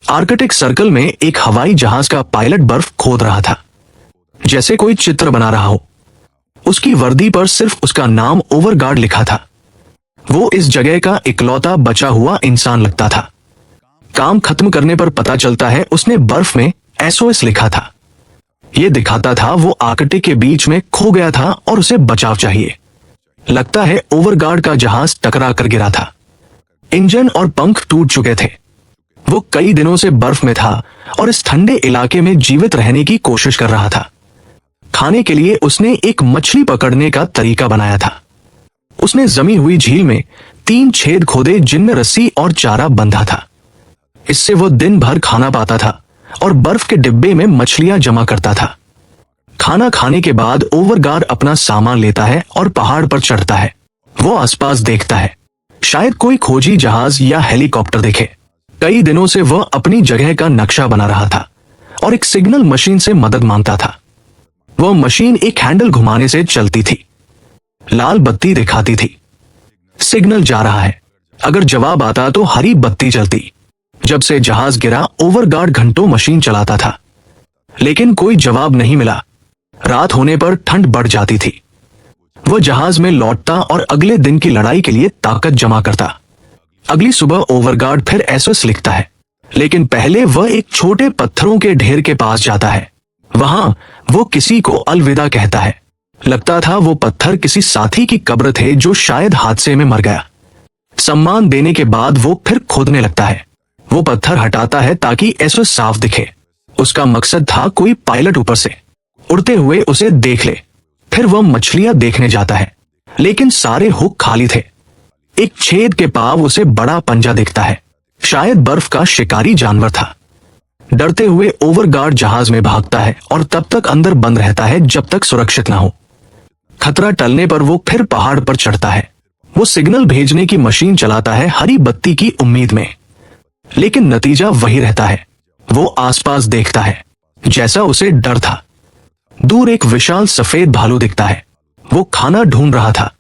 Arctic circle में एक हवाई जहाज का पायलट बर्फ खोद रहा था, जैसे कोई चित्र बना रहा हो। उसकी वर्दी पर सिर्फ उसका नाम ओवरगार्ड लिखा था। वो इस जगह का इकलौता बचा हुआ इंसान लगता था। काम खत्म करने पर पता चलता है उसने बर्फ में SOS लिखा था। ये दिखाता था वो आर्कटिक के बीच में खो गया था और उसे बचाव चाहिए। लगता है ओवरगार्ड का जहाज टकरा कर गिरा था। इंजन और पंख टूट चुके थे। वो कई दिनों से बर्फ में था और इस ठंडे इलाके में जीवित रहने की कोशिश कर रहा था। खाने के लिए उसने एक मछली पकड़ने का तरीका बनाया था। उसने जमी हुई झील में 3 छेद खोदे जिनमें रस्सी और चारा बंधा था। इससे वो दिन भर खाना पाता था और बर्फ के डिब्बे में मछलियां जमा करता था। खाना खाने के बाद ओवरगार्ड अपना सामान लेता है और पहाड़ पर चढ़ता है। वो आसपास देखता है, शायद कोई खोजी जहाज या हेलीकॉप्टर दिखे। कई दिनों से वह अपनी जगह का नक्शा बना रहा था और एक सिग्नल मशीन से मदद मांगता था। वह मशीन एक हैंडल घुमाने से चलती थी। लाल बत्ती दिखाती थी, सिग्नल जा रहा है। अगर जवाब आता तो हरी बत्ती जलती। जब से जहाज गिरा, ओवरगार्ड घंटों मशीन चलाता था, लेकिन कोई जवाब नहीं मिला। रात होने पर ठंड बढ़ जाती थी। वह जहाज में लौटता और अगले दिन की लड़ाई के लिए ताकत जमा करता। अगली सुबह ओवरगार्ड फिर SOS लिखता है, लेकिन पहले वह एक छोटे पत्थरों के ढेर के पास जाता है। वहां वो किसी को अलविदा कहता है। लगता था वो पत्थर किसी साथी की कब्र थे जो शायद हादसे में मर गया। सम्मान देने के बाद वो फिर खोदने लगता है। वो पत्थर हटाता है ताकि SOS साफ दिखे। उसका मकसद था कोई पायलट ऊपर से उड़ते हुए उसे देख ले। फिर वह मछलियां देखने जाता है, लेकिन सारे हुक खाली थे। एक छेद के पाव उसे बड़ा पंजा दिखता है, शायद बर्फ का शिकारी जानवर था। डरते हुए ओवरगार्ड जहाज में भागता है और तब तक अंदर बंद रहता है जब तक सुरक्षित ना हो। खतरा टलने पर वो फिर पहाड़ पर चढ़ता है। वो सिग्नल भेजने की मशीन चलाता है हरी बत्ती की उम्मीद में, लेकिन नतीजा वही रहता है। वो आसपास देखता है जैसा उसे डर था। दूर एक विशाल सफेद भालू दिखता है। वो खाना ढूंढ रहा था।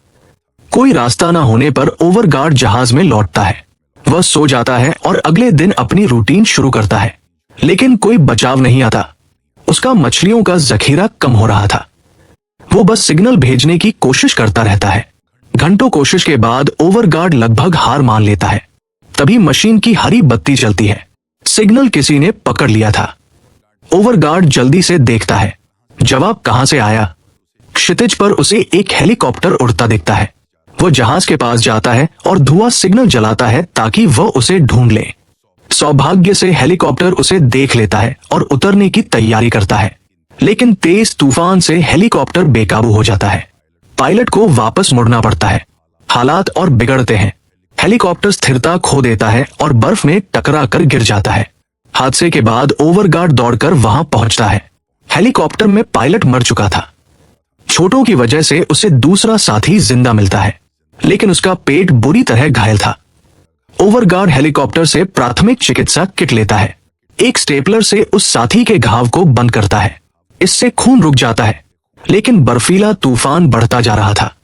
कोई रास्ता ना होने पर ओवरगार्ड जहाज में लौटता है। वह सो जाता है और अगले दिन अपनी रूटीन शुरू करता है, लेकिन कोई बचाव नहीं आता। उसका मछलियों का जखीरा कम हो रहा था। वो बस सिग्नल भेजने की कोशिश करता रहता है। घंटों कोशिश के बाद ओवरगार्ड लगभग हार मान लेता है। तभी मशीन की हरी बत्ती जलती है। सिग्नल किसी ने पकड़ लिया था। ओवरगार्ड जल्दी से देखता है, जवाब कहां से आया। क्षितिज पर उसे एक हेलीकॉप्टर उड़ता दिखता है। वो जहाज के पास जाता है और धुआं सिग्नल जलाता है ताकि वह उसे ढूंढ ले। सौभाग्य से हेलीकॉप्टर उसे देख लेता है और उतरने की तैयारी करता है, लेकिन तेज तूफान से हेलीकॉप्टर बेकाबू हो जाता है। पायलट को वापस मुड़ना पड़ता है। हालात और बिगड़ते हैं। हेलीकॉप्टर स्थिरता खो देता है और बर्फ में टकरा कर गिर जाता है। हादसे के बाद ओवरगार्ड दौड़कर वहां पहुंचता है। हेलीकॉप्टर में पायलट मर चुका था। चोटों की वजह से उसे दूसरा साथी जिंदा मिलता है, लेकिन उसका पेट बुरी तरह घायल था। ओवरगार्ड हेलीकॉप्टर से प्राथमिक चिकित्सा किट लेता है। एक स्टेपलर से उस साथी के घाव को बंद करता है। इससे खून रुक जाता है, लेकिन बर्फीला तूफान बढ़ता जा रहा था।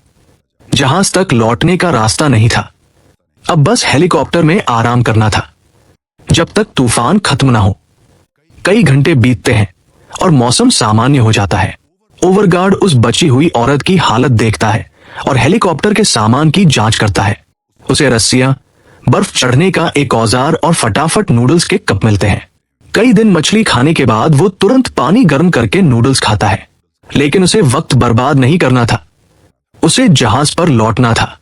जहाज तक लौटने का रास्ता नहीं था। अब बस हेलीकॉप्टर में आराम करना था जब तक तूफान खत्म ना हो। कई घंटे बीतते हैं और मौसम सामान्य हो जाता है। ओवरगार्ड उस बची हुई औरत की हालत देखता है और हेलीकॉप्टर के सामान की जांच करता है। उसे रस्सियां, बर्फ चढ़ने का एक औजार और फटाफट नूडल्स के कप मिलते हैं। कई दिन मछली खाने के बाद वो तुरंत पानी गर्म करके नूडल्स खाता है, लेकिन उसे वक्त बर्बाद नहीं करना था। उसे जहाज पर लौटना था,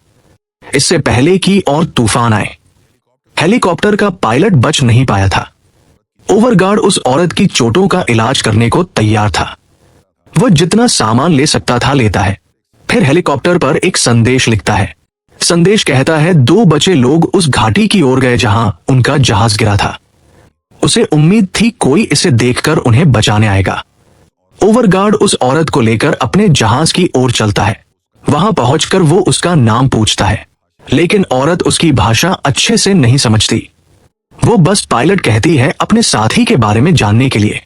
इससे पहले कि और तूफान आए। हेलीकॉप्टर का पायलट बच नहीं पाया था। ओवरगार्ड उस औरत की चोटों का इलाज करने को तैयार था। वह जितना सामान ले सकता था लेता है। फिर हेलीकॉप्टर पर एक संदेश लिखता है। संदेश कहता है 2 बचे लोग उस घाटी की ओर गए जहां उनका जहाज गिरा था। उसे उम्मीद थी कोई इसे देखकर उन्हें बचाने आएगा। ओवरगार्ड उस औरत को लेकर अपने जहाज की ओर चलता है। वहां पहुंचकर वो उसका नाम पूछता है, लेकिन औरत उसकी भाषा अच्छे से नहीं समझती। वो बस पायलट कहती है अपने साथी के बारे में जानने के लिए।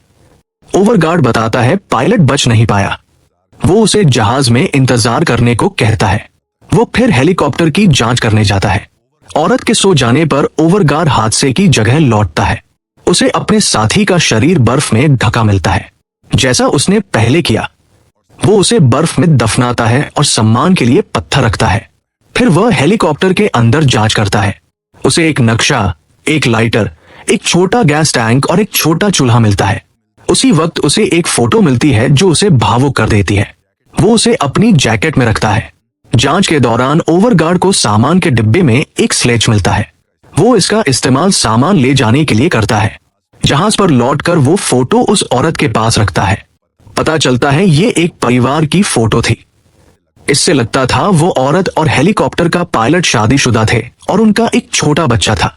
ओवरगार्ड बताता है पायलट बच नहीं पाया। वो उसे जहाज में इंतजार करने को कहता है। वो फिर हेलीकॉप्टर की जांच करने जाता है। औरत के सो जाने पर ओवरगार्ड हादसे की जगह लौटता है। उसे अपने साथी का शरीर बर्फ में ढका मिलता है, जैसा उसने पहले किया। वो उसे बर्फ में दफनाता है और सम्मान के लिए पत्थर रखता है। फिर वह हेलीकॉप्टर के अंदर जांच करता है। उसे एक नक्शा, एक लाइटर, एक छोटा गैस टैंक और एक छोटा चूल्हा मिलता है। उसी वक्त उसे एक फोटो मिलती है जो उसे भावुक कर देती है। वो उसे अपनी जैकेट में रखता है। जांच के दौरान ओवरगार्ड को सामान के डिब्बे में एक स्लेज मिलता है। वो इसका इस्तेमाल सामान ले जाने के लिए करता है। जहाज पर लौटकर वो फोटो उस औरत के पास रखता है। पता चलता है ये एक परिवार की फोटो थी। इससे लगता था वो औरत और हेलीकॉप्टर का पायलट शादीशुदा थे और उनका एक छोटा बच्चा था।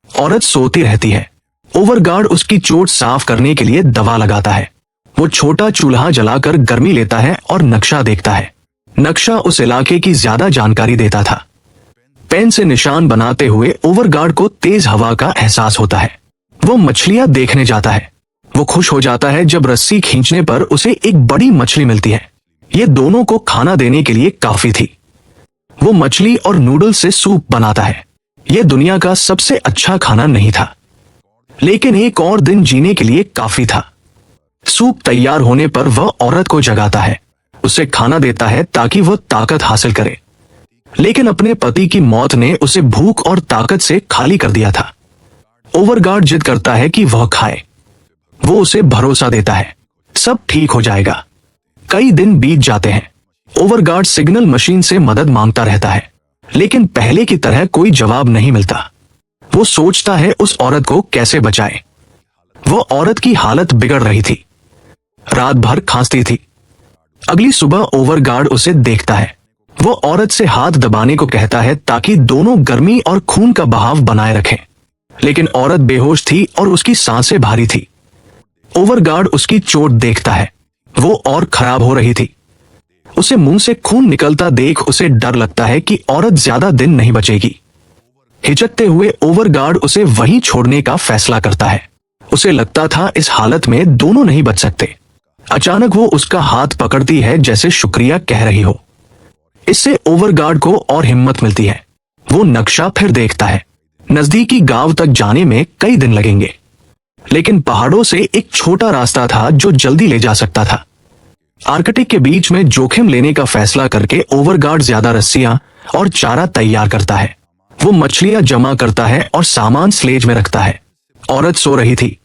औरत सोती रहती है। ओवरगार्ड उसकी चोट साफ करने के लिए दवा लगाता है। वो छोटा चूल्हा जलाकर गर्मी लेता है और नक्शा देखता है। नक्शा उस इलाके की ज्यादा जानकारी देता था। पेन से निशान बनाते हुए ओवरगार्ड को तेज हवा का एहसास होता है। वो मछलियां देखने जाता है। वो खुश हो जाता है जब रस्सी खींचने पर उसे एक बड़ी मछली मिलती है। ये दोनों को खाना देने के लिए काफी थी। वो मछली और नूडल्स से सूप बनाता है। यह दुनिया का सबसे अच्छा खाना नहीं था, लेकिन एक और दिन जीने के लिए काफी था। सूप तैयार होने पर वह औरत को जगाता है, उसे खाना देता है ताकि वह ताकत हासिल करे। लेकिन अपने पति की मौत ने उसे भूख और ताकत से खाली कर दिया था। ओवरगार्ड जिद करता है कि वह खाए। वो उसे भरोसा देता है, सब ठीक हो जाएगा। कई दिन बीत जाते हैं। ओवरगार्ड सिग्नल मशीन से मदद मांगता रहता है, लेकिन पहले की तरह कोई जवाब नहीं मिलता। वो सोचता है उस औरत को कैसे बचाए। वो औरत की हालत बिगड़ रही थी, रात भर खांसती थी। अगली सुबह ओवरगार्ड उसे देखता है। वो औरत से हाथ दबाने को कहता है ताकि दोनों गर्मी और खून का बहाव बनाए रखें, लेकिन औरत बेहोश थी और उसकी सांसें भारी थी। ओवरगार्ड उसकी चोट देखता है, वो और खराब हो रही थी। उसे मुंह से खून निकलता देख उसे डर लगता है कि औरत ज्यादा दिन नहीं बचेगी। हिचकते हुए ओवरगार्ड उसे वहीं छोड़ने का फैसला करता है। उसे लगता था इस हालत में दोनों नहीं बच सकते। अचानक वो उसका हाथ पकड़ती है जैसे शुक्रिया कह रही हो। इससे ओवरगार्ड को और हिम्मत मिलती है। वो नक्शा फिर देखता है। नजदीकी गांव तक जाने में कई दिन लगेंगे, लेकिन पहाड़ों से एक छोटा रास्ता था जो जल्दी ले जा सकता था। आर्कटिक के बीच में जोखिम लेने का फैसला करके ओवरगार्ड ज्यादा रस्सियां और चारा तैयार करता है। वो मछलियां जमा करता है और सामान स्लेज में रखता है। औरत सो रही थी।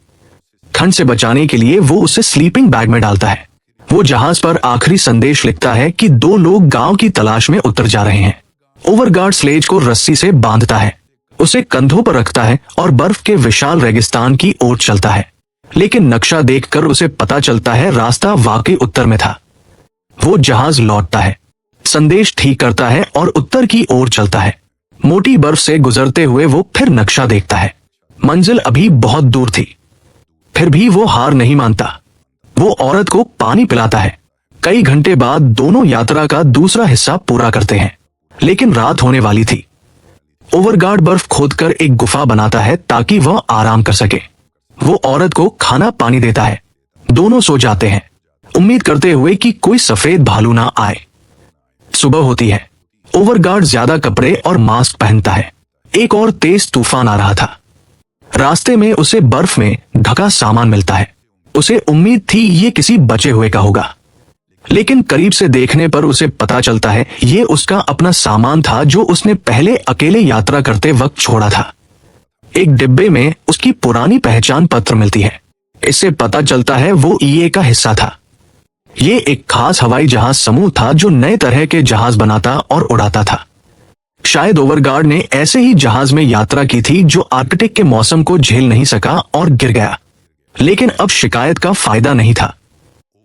ठंड से बचाने के लिए वो उसे स्लीपिंग बैग में डालता है। वो जहाज पर आखिरी संदेश लिखता है कि दो लोग गांव की तलाश में उतर जा रहे हैं। ओवरगार्ड स्लेज को रस्सी से बांधता है, उसे कंधों पर रखता है और बर्फ के विशाल रेगिस्तान की ओर चलता है। लेकिन नक्शा देखकर उसे पता चलता है रास्ता वाकई उत्तर में था। वो जहाज लौटता है, संदेश ठीक करता है और उत्तर की ओर चलता है। मोटी बर्फ से गुजरते हुए वो फिर नक्शा देखता है। मंजिल अभी बहुत दूर थी, फिर भी वो हार नहीं मानता। वो औरत को पानी पिलाता है। कई घंटे बाद दोनों यात्रा का दूसरा हिस्सा पूरा करते हैं, लेकिन रात होने वाली थी। ओवरगार्ड बर्फ खोदकर एक गुफा बनाता है ताकि वह आराम कर सके। वो औरत को खाना पानी देता है। दोनों सो जाते हैं, उम्मीद करते हुए कि कोई सफेद भालू ना आए। सुबह होती है। ओवरगार्ड ज्यादा कपड़े और मास्क पहनता है। एक और तेज तूफान आ रहा था। रास्ते में उसे बर्फ में ढका सामान मिलता है। उसे उम्मीद थी ये किसी बचे हुए का होगा, लेकिन करीब से देखने पर उसे पता चलता है ये उसका अपना सामान था जो उसने पहले अकेले यात्रा करते वक्त छोड़ा था। एक डिब्बे में उसकी पुरानी पहचान पत्र मिलती है। इससे पता चलता है वो ईए का हिस्सा था। ये एक खास हवाई जहाज समूह था जो नए तरह के जहाज बनाता और उड़ाता था। शायद ओवरगार्ड ने ऐसे ही जहाज में यात्रा की थी जो आर्कटिक के मौसम को झेल नहीं सका और गिर गया, लेकिन अब शिकायत का फायदा नहीं था।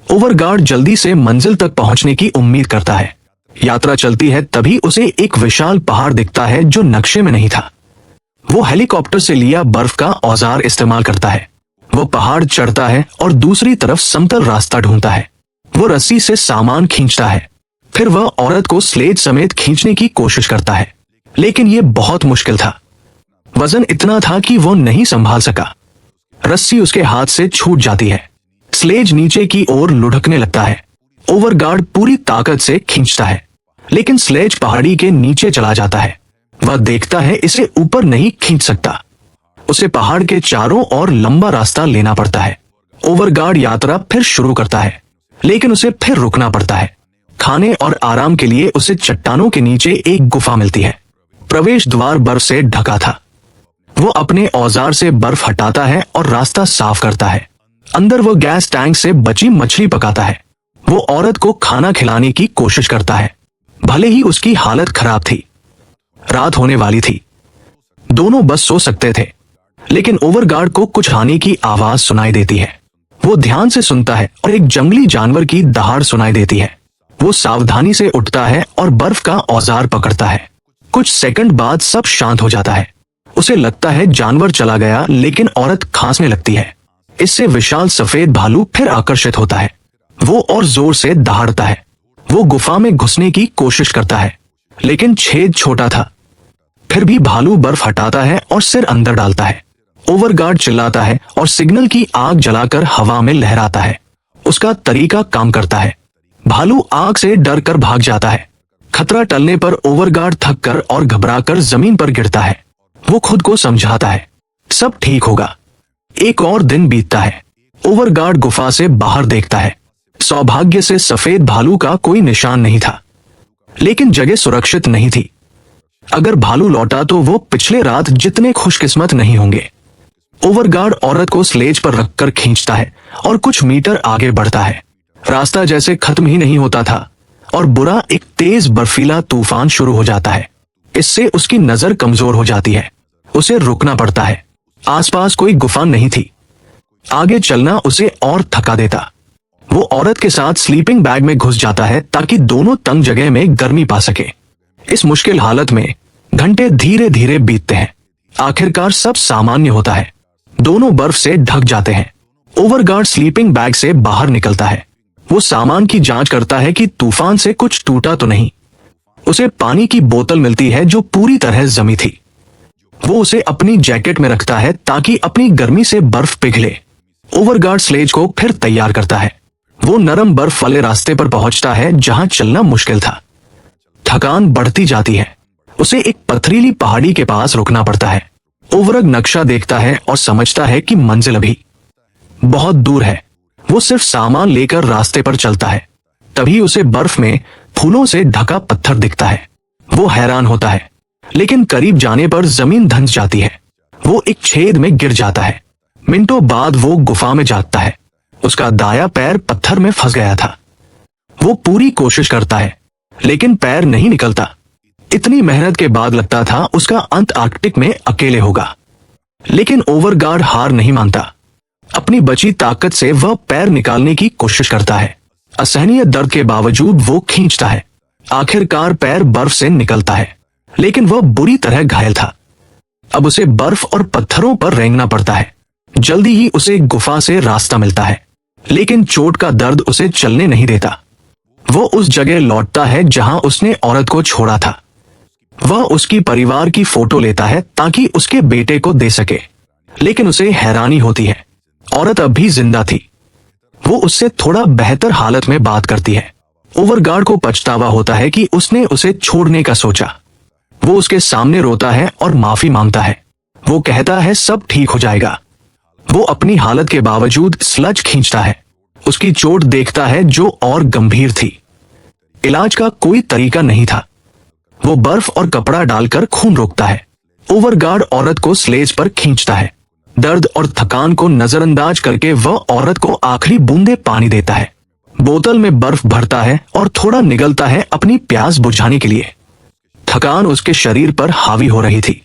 ओवरगार्ड जल्दी से मंजिल तक पहुंचने की उम्मीद करता है। यात्रा चलती है, तभी उसे एक विशाल पहाड़ दिखता है जो नक्शे में नहीं था। वो हेलीकॉप्टर से लिया बर्फ का औजार इस्तेमाल करता है। वो पहाड़ चढ़ता है और दूसरी तरफ समतल रास्ता ढूंढता है। वो रस्सी से सामान खींचता है। फिर वह औरत को स्लेज समेत खींचने की कोशिश करता है, लेकिन यह बहुत मुश्किल था। वजन इतना था कि वो नहीं संभाल सका। रस्सी उसके हाथ से छूट जाती है। स्लेज नीचे की ओर लुढ़कने लगता है। ओवरगार्ड पूरी ताकत से खींचता है, लेकिन स्लेज पहाड़ी के नीचे चला जाता है। वह देखता है इसे ऊपर नहीं खींच सकता। उसे पहाड़ के चारों ओर लंबा रास्ता लेना पड़ता है। ओवरगार्ड यात्रा फिर शुरू करता है, लेकिन उसे फिर रुकना पड़ता है। खाने और आराम के लिए उसे चट्टानों के नीचे एक गुफा मिलती है। प्रवेश द्वार बर्फ से ढका था। वो अपने औजार से बर्फ हटाता है और रास्ता साफ करता है। अंदर वो गैस टैंक से बची मछली पकाता है। वो औरत को खाना खिलाने की कोशिश करता है, भले ही उसकी हालत खराब थी। रात होने वाली थी। दोनों बस सो सकते थे, लेकिन ओवरगार्ड को कुछ आने की आवाज सुनाई देती है। वो ध्यान से सुनता है और एक जंगली जानवर की दहाड़ सुनाई देती है। वो सावधानी से उठता है और बर्फ का औजार पकड़ता है। कुछ सेकंड बाद सब शांत हो जाता है। उसे लगता है जानवर चला गया, लेकिन औरत खांसने लगती है। इससे विशाल सफेद भालू फिर आकर्षित होता है। वो और जोर से दहाड़ता है। वो गुफा में घुसने की कोशिश करता है, लेकिन छेद छोटा था। फिर भी भालू बर्फ हटाता है और सिर अंदर डालता है। ओवरगार्ड चिल्लाता है और सिग्नल की आग जलाकर हवा में लहराता है। उसका तरीका काम करता है। भालू आग से डर कर भाग जाता है। खतरा टलने पर ओवरगार्ड थक कर और घबराकर जमीन पर गिरता है। वो खुद को समझाता है, सब ठीक होगा। एक और दिन बीतता है। ओवरगार्ड गुफा से बाहर देखता है। सौभाग्य से सफेद भालू का कोई निशान नहीं था, लेकिन जगह सुरक्षित नहीं थी। अगर भालू लौटा तो वो पिछले रात जितने खुशकिस्मत नहीं होंगे। ओवरगार्ड औरत को स्लेज पर रखकर खींचता है और कुछ मीटर आगे बढ़ता है। रास्ता जैसे खत्म ही नहीं होता था और बुरा एक तेज बर्फीला तूफान शुरू हो जाता है। इससे उसकी नजर कमजोर हो जाती है। उसे रुकना पड़ता है। आसपास कोई गुफा नहीं थी। आगे चलना उसे और थका देता। वो औरत के साथ स्लीपिंग बैग में घुस जाता है ताकि दोनों तंग जगह में गर्मी पा सके। इस मुश्किल हालत में घंटे धीरे धीरे बीतते हैं। आखिरकार सब सामान्य होता है। दोनों बर्फ से ढक जाते हैं। ओवरगार्ड स्लीपिंग बैग से बाहर निकलता है। वो सामान की जांच करता है कि तूफान से कुछ टूटा तो नहीं। उसे पानी की बोतल मिलती है जो पूरी तरह जमी थी। वो उसे अपनी जैकेट में रखता है ताकि अपनी गर्मी से बर्फ पिघले। ओवरगार्ड स्लेज को फिर तैयार करता है। वो नरम बर्फ वाले रास्ते पर पहुंचता है जहां चलना मुश्किल था। थकान बढ़ती जाती है। उसे एक पथरीली पहाड़ी के पास रुकना पड़ता है। ओवरगार्ड नक्शा देखता है और समझता है कि मंजिल अभी बहुत दूर है। वो सिर्फ सामान लेकर रास्ते पर चलता है। तभी उसे बर्फ में फूलों से ढका पत्थर दिखता है। वो हैरान होता है, लेकिन करीब जाने पर जमीन धंस जाती है। वो एक छेद में गिर जाता है। मिनटों बाद वो गुफा में जागता है। उसका दायां पैर पत्थर में फंस गया था। वो पूरी कोशिश करता है, लेकिन पैर नहीं निकलता। इतनी मेहनत के बाद लगता था उसका अंत आर्कटिक में अकेले होगा। लेकिन ओवरगार्ड हार नहीं मानता। अपनी बची ताकत से वह पैर निकालने की कोशिश करता है। असहनीय दर्द के बावजूद वो खींचता है। आखिरकार पैर बर्फ से निकलता है, लेकिन वह बुरी तरह घायल था। अब उसे बर्फ और पत्थरों पर रेंगना पड़ता है। जल्दी ही उसे गुफा से रास्ता मिलता है, लेकिन चोट का दर्द उसे चलने नहीं देता। वो उस जगह लौटता है जहां उसने औरत को छोड़ा था। वह उसकी परिवार की फोटो लेता है ताकि उसके बेटे को दे सके, लेकिन उसे हैरानी होती है, औरत अब भी जिंदा थी। वो उससे थोड़ा बेहतर हालत में बात करती है। ओवरगार्ड को पछतावा होता है कि उसने उसे छोड़ने का सोचा। वो उसके सामने रोता है और माफी मांगता है। वो कहता है सब ठीक हो जाएगा। वो अपनी हालत के बावजूद स्लज खींचता है। उसकी चोट देखता है जो और गंभीर थी। इलाज का कोई तरीका नहीं था। वो बर्फ और कपड़ा डालकर खून रोकता है। ओवरगार्ड औरत को स्लेज पर खींचता है। दर्द और थकान को नजरअंदाज करके वह औरत को आखिरी बूंदे पानी देता है। बोतल में बर्फ भरता है और थोड़ा निगलता है अपनी प्यास बुझाने के लिए। थकान उसके शरीर पर हावी हो रही थी।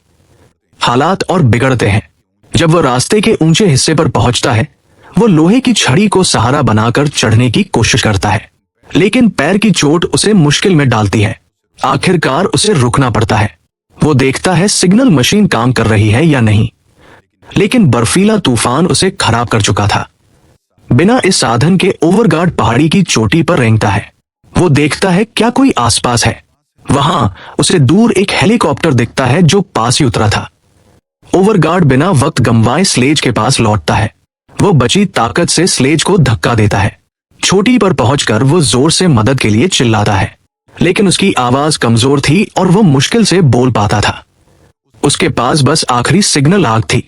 हालात और बिगड़ते हैं। जब वह रास्ते के ऊंचे हिस्से पर पहुंचता है, वो लोहे की छड़ी को सहारा बनाकर चढ़ने की कोशिश करता है, लेकिन पैर की चोट उसे मुश्किल में डालती है। आखिरकार उसे रुकना पड़ता है। वो देखता है सिग्नल मशीन काम कर रही है या नहीं, लेकिन बर्फीला तूफान उसे खराब कर चुका था। बिना इस साधन के ओवरगार्ड पहाड़ी की चोटी पर रेंगता है। वो देखता है क्या कोई आसपास है। वहां उसे दूर एक हेलीकॉप्टर दिखता है जो पास ही उतरा था। ओवरगार्ड बिना वक्त गंवाए स्लेज के पास लौटता है। वो बची ताकत से स्लेज को धक्का देता है। चोटी पर पहुंचकर वो जोर से मदद के लिए चिल्लाता है, लेकिन उसकी आवाज कमजोर थी और वो मुश्किल से बोल पाता था। उसके पास बस आखिरी सिग्नल आग थी।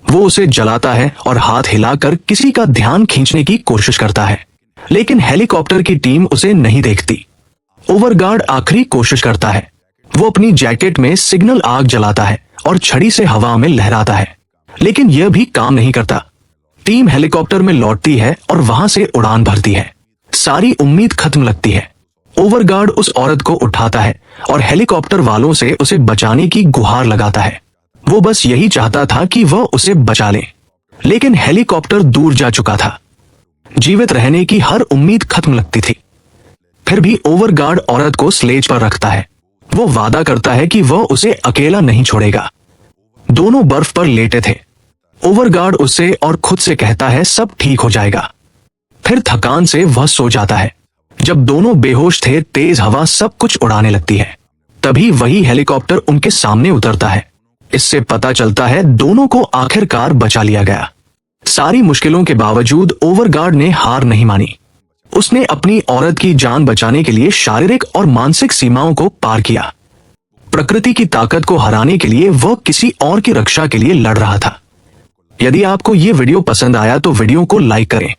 वो उसे जलाता है और हाथ हिलाकर किसी का ध्यान खींचने की कोशिश करता है, लेकिन हेलीकॉप्टर की टीम उसे नहीं देखती। ओवरगार्ड आखिरी कोशिश करता है। वो अपनी जैकेट में सिग्नल आग जलाता है और छड़ी से हवा में लहराता है, लेकिन यह भी काम नहीं करता। टीम हेलीकॉप्टर में लौटती है और वहां से उड़ान भरती है। सारी उम्मीद खत्म लगती है। ओवरगार्ड उस औरत को उठाता है और हेलीकॉप्टर वालों से उसे बचाने की गुहार लगाता है। वो बस यही चाहता था कि वह उसे बचा ले, लेकिन हेलीकॉप्टर दूर जा चुका था। जीवित रहने की हर उम्मीद खत्म लगती थी। फिर भी ओवरगार्ड औरत को स्लेज पर रखता है। वो वादा करता है कि वह उसे अकेला नहीं छोड़ेगा। दोनों बर्फ पर लेटे थे। ओवरगार्ड उससे और खुद से कहता है सब ठीक हो जाएगा। फिर थकान से वह सो जाता है। जब दोनों बेहोश थे, तेज हवा सब कुछ उड़ाने लगती है। तभी वही हेलीकॉप्टर उनके सामने उतरता है। इससे पता चलता है दोनों को आखिरकार बचा लिया गया। सारी मुश्किलों के बावजूद ओवरगार्ड ने हार नहीं मानी। उसने अपनी औरत की जान बचाने के लिए शारीरिक और मानसिक सीमाओं को पार किया। प्रकृति की ताकत को हराने के लिए वह किसी और की रक्षा के लिए लड़ रहा था। यदि आपको ये वीडियो पसंद आया तो वीडियो को लाइक करें